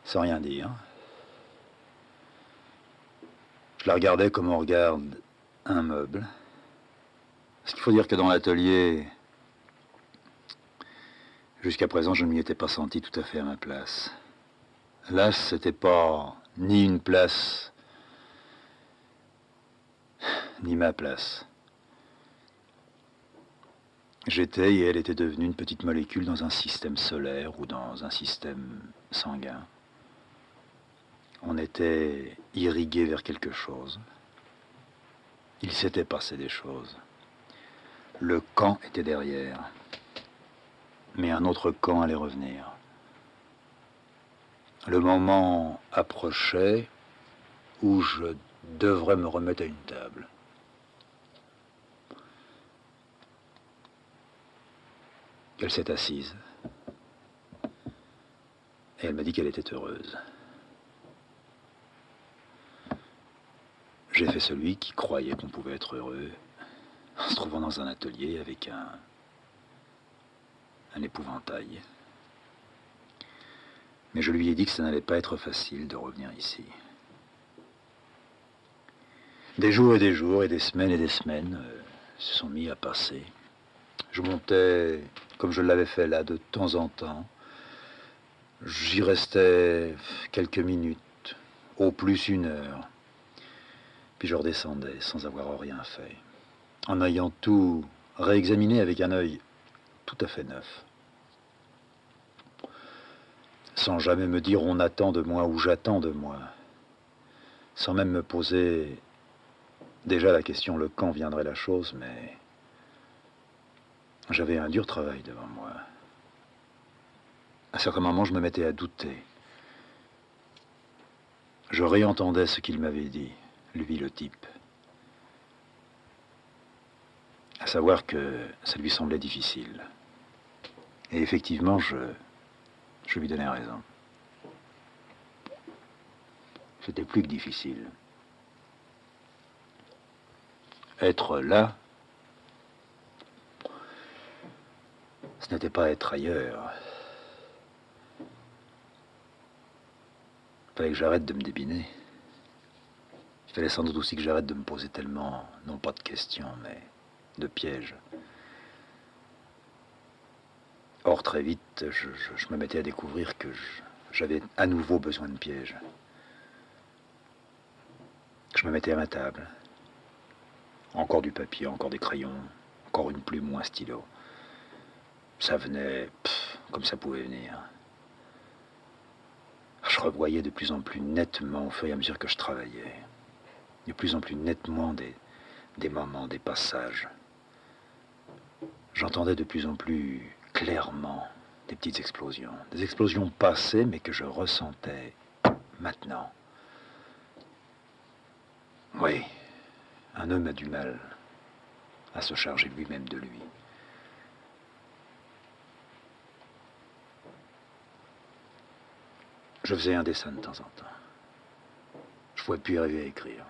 Sans rien dire. Je la regardais comme on regarde un meuble. Parce qu'il faut dire que dans l'atelier, jusqu'à présent, je ne m'y étais pas senti tout à fait à ma place. Là, c'était pas ni une place, ni ma place. J'étais et elle était devenue une petite molécule dans un système solaire ou dans un système sanguin. On était irrigué vers quelque chose. Il s'était passé des choses. Le camp était derrière. Mais un autre camp allait revenir. Le moment approchait où je devrais me remettre à une table. Elle s'est assise. Et elle m'a dit qu'elle était heureuse. J'ai fait celui qui croyait qu'on pouvait être heureux en se trouvant dans un atelier avec un épouvantail. Mais je lui ai dit que ça n'allait pas être facile de revenir ici. Des jours et des semaines se sont mis à passer. Je montais, comme je l'avais fait là, de temps en temps. J'y restais quelques minutes, au plus 1 heure. Puis je redescendais sans avoir rien fait, en ayant tout réexaminé avec un œil tout à fait neuf. Sans jamais me dire on attend de moi ou j'attends de moi. Sans même me poser déjà la question le quand viendrait la chose, mais j'avais un dur travail devant moi. À certains moments, je me mettais à douter. Je réentendais ce qu'il m'avait dit, lui le type. À savoir que ça lui semblait difficile. Et effectivement, je lui donnais raison. C'était plus que difficile. Être là, ce n'était pas être ailleurs. Il fallait que j'arrête de me débiner. Il fallait sans doute aussi que j'arrête de me poser tellement, non pas de questions, mais de pièges. Or, très vite, je me mettais à découvrir que j'avais à nouveau besoin de pièges. Je me mettais à ma table. Encore du papier, encore des crayons, encore une plume ou un stylo. Ça venait, comme ça pouvait venir. Je revoyais de plus en plus nettement au fur et à mesure que je travaillais. De plus en plus nettement des moments, des passages. J'entendais de plus en plus clairement des petites explosions. Des explosions passées, mais que je ressentais maintenant. Oui, un homme a du mal à se charger lui-même de lui. Je faisais un dessin de temps en temps. Je pouvais plus arriver à écrire.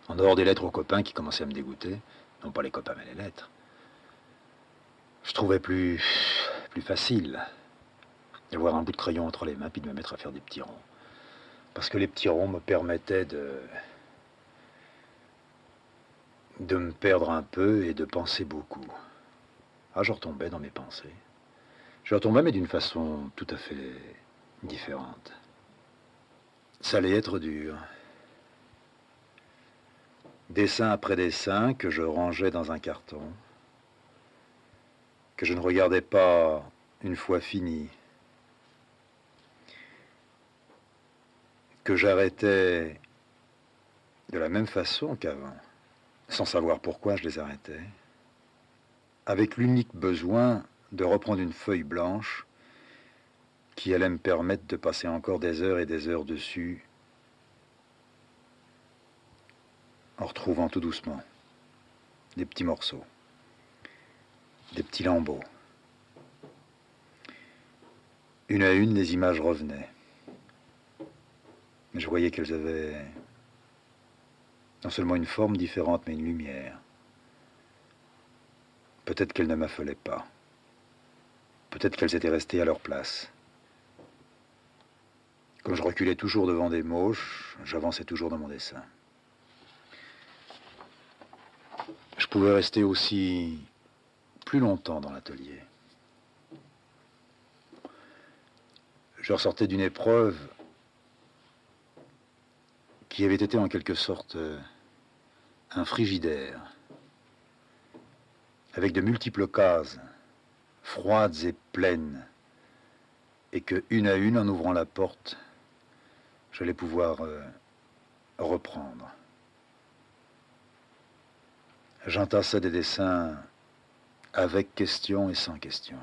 En dehors des lettres aux copains qui commençaient à me dégoûter, non pas les copains mais les lettres, je trouvais plus facile d'avoir un bout de crayon entre les mains puis de me mettre à faire des petits ronds. Parce que les petits ronds me permettaient de me perdre un peu et de penser beaucoup. Ah, je retombais dans mes pensées. Je retombais, mais d'une façon tout à fait différente. Ça allait être dur. Dessin après dessin que je rangeais dans un carton, que je ne regardais pas une fois fini, que j'arrêtais de la même façon qu'avant, sans savoir pourquoi je les arrêtais, avec l'unique besoin de reprendre une feuille blanche qui allait me permettre de passer encore des heures et des heures dessus, en retrouvant tout doucement des petits morceaux, des petits lambeaux. Une à une, les images revenaient. Mais je voyais qu'elles avaient non seulement une forme différente, mais une lumière. Peut-être qu'elles ne m'affolaient pas. Peut-être qu'elles étaient restées à leur place. Comme je reculais toujours devant des mots, j'avançais toujours dans mon dessin. Je pouvais rester aussi plus longtemps dans l'atelier. Je ressortais d'une épreuve qui avait été en quelque sorte un frigidaire, avec de multiples cases, froides et pleines, et que, une à une, en ouvrant la porte, j'allais pouvoir reprendre. J'entassais des dessins avec questions et sans questions.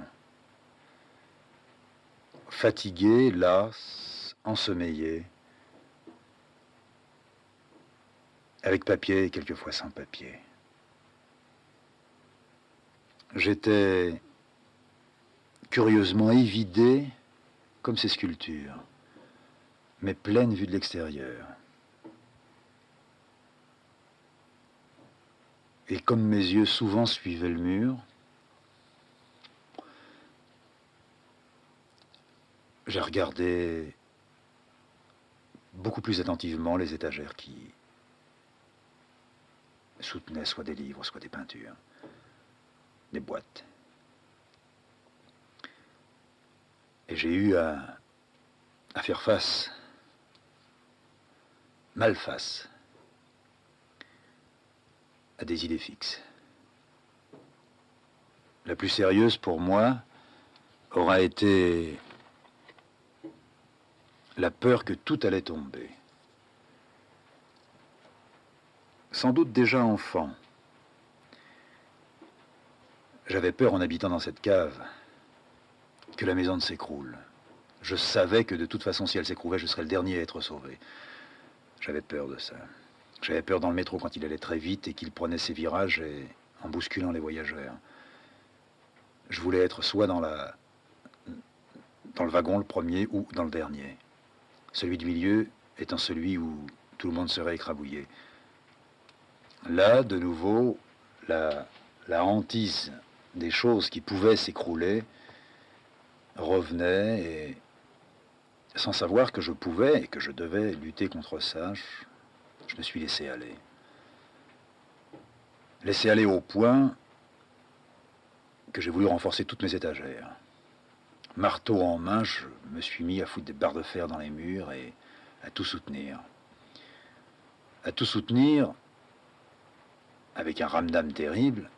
Fatigué, las, ensommeillé, avec papier et quelquefois sans papier. J'étais curieusement évidé comme ces sculptures, mais pleines vues de l'extérieur. Et comme mes yeux souvent suivaient le mur, j'ai regardé beaucoup plus attentivement les étagères qui soutenaient soit des livres, soit des peintures, des boîtes. Et j'ai eu à faire face, mal face, à des idées fixes. La plus sérieuse pour moi aura été la peur que tout allait tomber. Sans doute déjà enfant, j'avais peur en habitant dans cette cave que la maison ne s'écroule. Je savais que de toute façon, si elle s'écroulait, je serais le dernier à être sauvé. J'avais peur de ça. J'avais peur dans le métro quand il allait très vite et qu'il prenait ses virages en bousculant les voyageurs. Je voulais être soit dans le wagon, le premier, ou dans le dernier. Celui du milieu étant celui où tout le monde serait écrabouillé. Là, de nouveau, la hantise des choses qui pouvaient s'écrouler revenait, et sans savoir que je pouvais et que je devais lutter contre ça, je me suis laissé aller. Laissé aller au point que j'ai voulu renforcer toutes mes étagères. Marteau en main, je me suis mis à foutre des barres de fer dans les murs et à tout soutenir. À tout soutenir avec un ramdam terrible.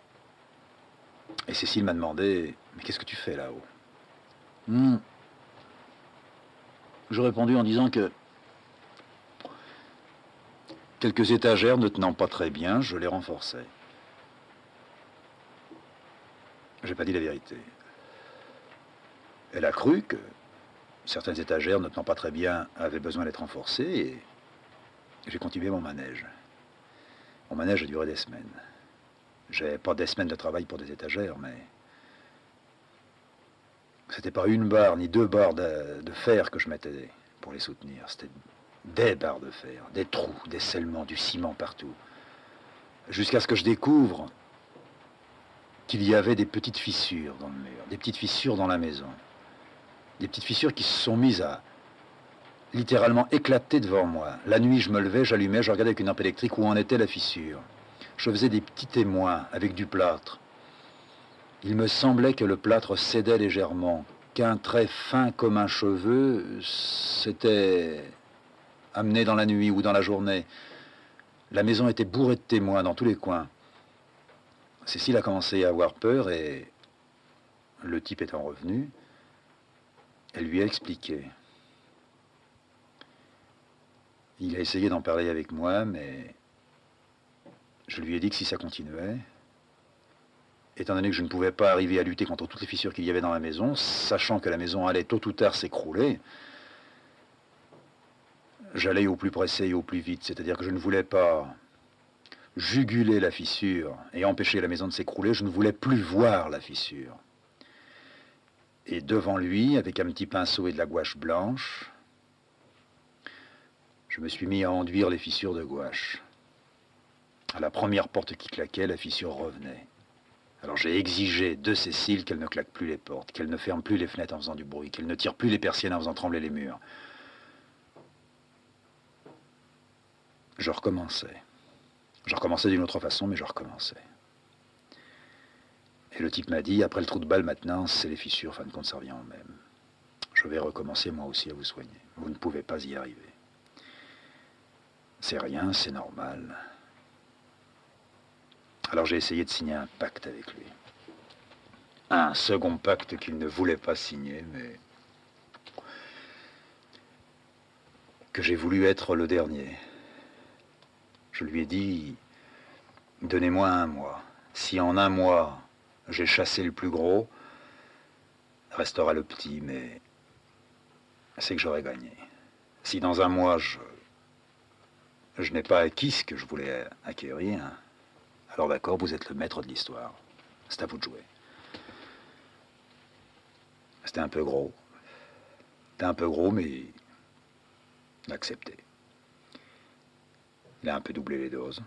Et Cécile m'a demandé, mais qu'est-ce que tu fais là-haut? J'ai répondu en disant que quelques étagères ne tenant pas très bien, je les renforçais. J'ai pas dit la vérité. Elle a cru que certaines étagères ne tenant pas très bien avaient besoin d'être renforcées, et j'ai continué mon manège. Mon manège a duré des semaines. J'avais pas des semaines de travail pour des étagères, mais c'était pas une barre ni deux barres de fer que je mettais pour les soutenir. C'était des barres de fer, des trous, des scellements, du ciment partout. Jusqu'à ce que je découvre qu'il y avait des petites fissures dans le mur, des petites fissures dans la maison. Des petites fissures qui se sont mises à littéralement éclater devant moi. La nuit, je me levais, j'allumais, je regardais avec une lampe électrique où en était la fissure. Je faisais des petits témoins avec du plâtre. Il me semblait que le plâtre cédait légèrement, qu'un trait fin comme un cheveu s'était amené dans la nuit ou dans la journée. La maison était bourrée de témoins dans tous les coins. Cécile a commencé à avoir peur, et le type étant revenu, elle lui a expliqué. Il a essayé d'en parler avec moi, mais je lui ai dit que si ça continuait, étant donné que je ne pouvais pas arriver à lutter contre toutes les fissures qu'il y avait dans la maison, sachant que la maison allait tôt ou tard s'écrouler, j'allais au plus pressé et au plus vite. C'est-à-dire que je ne voulais pas juguler la fissure et empêcher la maison de s'écrouler, je ne voulais plus voir la fissure. Et devant lui, avec un petit pinceau et de la gouache blanche, je me suis mis à enduire les fissures de gouache. À la première porte qui claquait, la fissure revenait. Alors j'ai exigé de Cécile qu'elle ne claque plus les portes, qu'elle ne ferme plus les fenêtres en faisant du bruit, qu'elle ne tire plus les persiennes en faisant trembler les murs. Je recommençais. Je recommençais d'une autre façon, mais je recommençais. Et le type m'a dit, après le trou de balle maintenant, c'est les fissures, fin de compte, ça revient en même. Je vais recommencer moi aussi à vous soigner. Vous ne pouvez pas y arriver. C'est rien, c'est normal. Alors j'ai essayé de signer un pacte avec lui. Un second pacte qu'il ne voulait pas signer, mais que j'ai voulu être le dernier. Je lui ai dit, donnez-moi un mois. Si en un mois, j'ai chassé le plus gros, restera le petit, mais c'est que j'aurais gagné. Si dans un mois, je n'ai pas acquis ce que je voulais acquérir, alors d'accord, vous êtes le maître de l'histoire. C'est à vous de jouer. C'était un peu gros. C'était un peu gros, mais il a accepté. Il a un peu doublé les doses.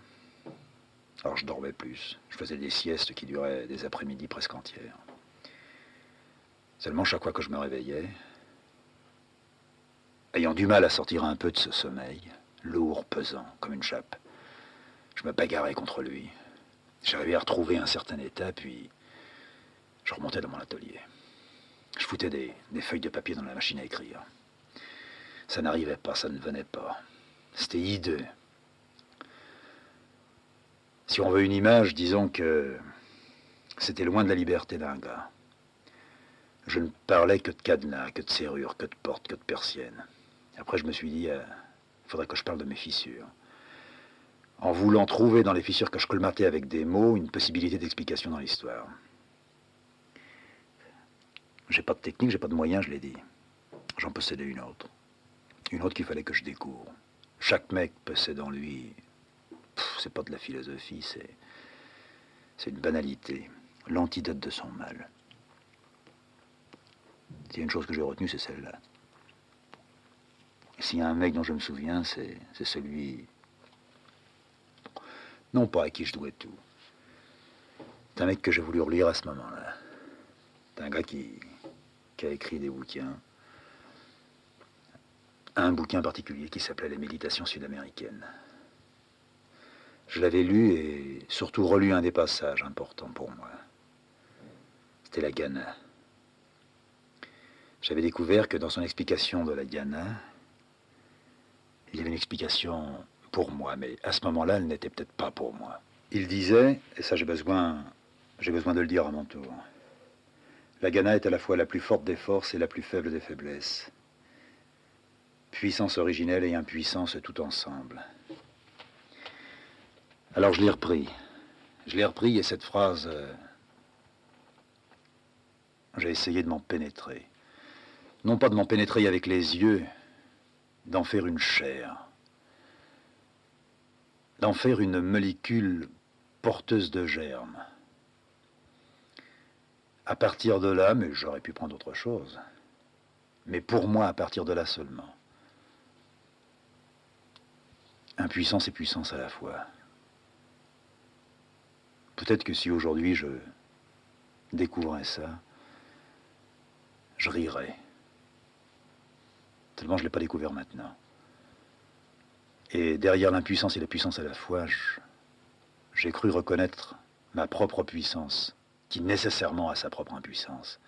Alors je dormais plus. Je faisais des siestes qui duraient des après-midi presque entières. Seulement chaque fois que je me réveillais, ayant du mal à sortir un peu de ce sommeil, lourd, pesant, comme une chape, je me bagarrais contre lui. J'arrivais à retrouver un certain état, puis je remontais dans mon atelier. Je foutais des feuilles de papier dans la machine à écrire. Ça n'arrivait pas, ça ne venait pas. C'était hideux. Si on veut une image, disons que c'était loin de la liberté d'un gars. Je ne parlais que de cadenas, que de serrures, que de portes, que de persiennes. Après, je me suis dit, il faudrait que je parle de mes fissures. En voulant trouver dans les fissures que je colmatais avec des mots une possibilité d'explication dans l'histoire. J'ai pas de technique, j'ai pas de moyens, je l'ai dit. J'en possédais une autre. Une autre qu'il fallait que je découvre. Chaque mec possède en lui... c'est pas de la philosophie, c'est une banalité. L'antidote de son mal. S'il y a une chose que j'ai retenue, c'est celle-là. S'il y a un mec dont je me souviens, c'est celui... Non pas à qui je dois tout. C'est un mec que j'ai voulu relire à ce moment-là. C'est un gars qui a écrit des bouquins. Un bouquin particulier qui s'appelait Les Méditations sud-américaines. Je l'avais lu et surtout relu un des passages importants pour moi. C'était la Ghana. J'avais découvert que dans son explication de la Ghana, il y avait une explication pour moi, mais à ce moment-là, elle n'était peut-être pas pour moi. Il disait, et ça j'ai besoin de le dire à mon tour, la Ghana est à la fois la plus forte des forces et la plus faible des faiblesses. Puissance originelle et impuissance tout ensemble. Alors je l'ai repris. Je l'ai repris et cette phrase, j'ai essayé de m'en pénétrer. Non pas de m'en pénétrer avec les yeux, d'en faire une chair. D'en faire une molécule porteuse de germes. À partir de là, mais j'aurais pu prendre autre chose. Mais pour moi, à partir de là seulement. Impuissance et puissance à la fois. Peut-être que si aujourd'hui je découvrais ça, je rirais. Tellement je ne l'ai pas découvert maintenant. Et derrière l'impuissance et la puissance à la fois, j'ai cru reconnaître ma propre puissance, qui nécessairement a sa propre impuissance.